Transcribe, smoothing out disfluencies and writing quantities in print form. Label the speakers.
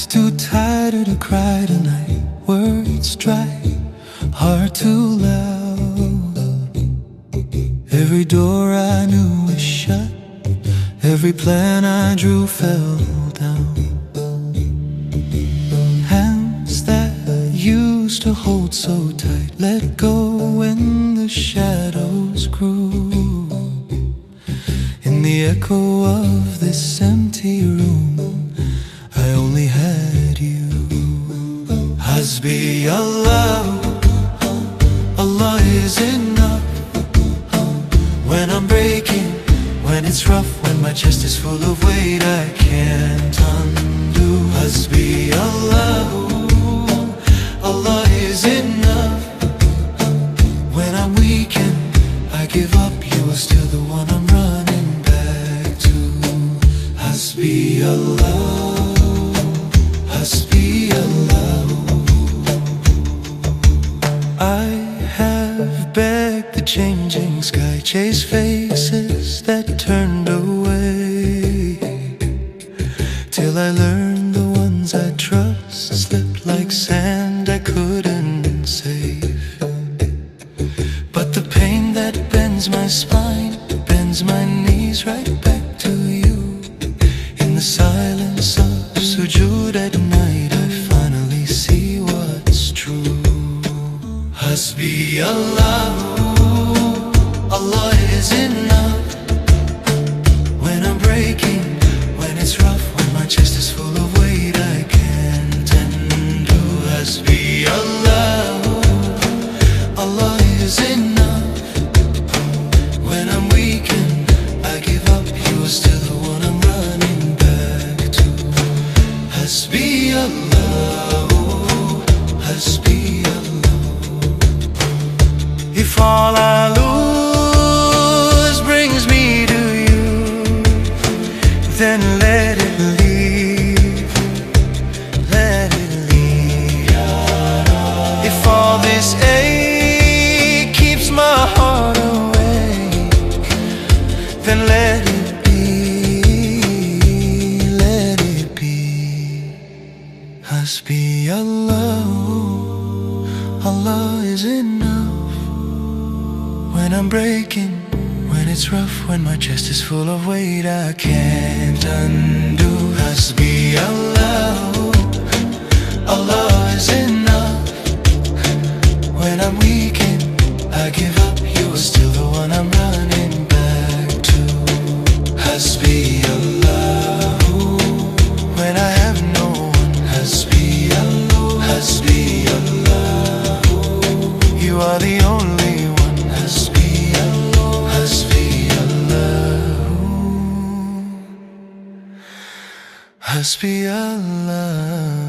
Speaker 1: Eyes too tired to cry tonight, words dry, heart too loud. Every door I knew was shut, every plan I drew fell down. Hands that used to hold so tight let go when the shadows grew. In the echo of this empty room, I only had you. Hasbi Allahu, Allah is enough. When I'm breaking, when it's rough, when my chest is full of weight I can't undo. Hasbi Allahu, Allah is enough. When I'm weak and I give up, you are still the one I'm running back to. Hasbi Allahu, Hasbi Allahu. I have begged the changing sky, chased faces that turned away, till I learned the ones I trust slipped like sand I couldn't save. But the pain that bends my spine bends my knees right back to you. In the silence of sujood at night I finally see what's true. Hasbi Allahu, Allah is enough. When I'm breaking, when it's rough, when my chest is full of weight I can't undo. Hasbi Allahu, Allah is enough. When I'm weak and I give up, you are still the one I'm running back to. Hasbi Allahu, Hasbi Allahu. If all I lose brings me to you, then let it leave, let it leave. If all this ache keeps my heart awake, then let it be, let it be. Hasbi Allahu, Allah is enough. When I'm breaking, when it's rough, when my chest is full of weight I can't undo. Hasbi Allahu, Allah is enough. When I'm weak and I give up, you are still the one I'm running back to. Hasbi Allahu, when I have no one. Hasbi Allahu, Hasbi Allahu, you are the only one. Hasbi Allahu, Hasbi Allahu, Hasbi Allah.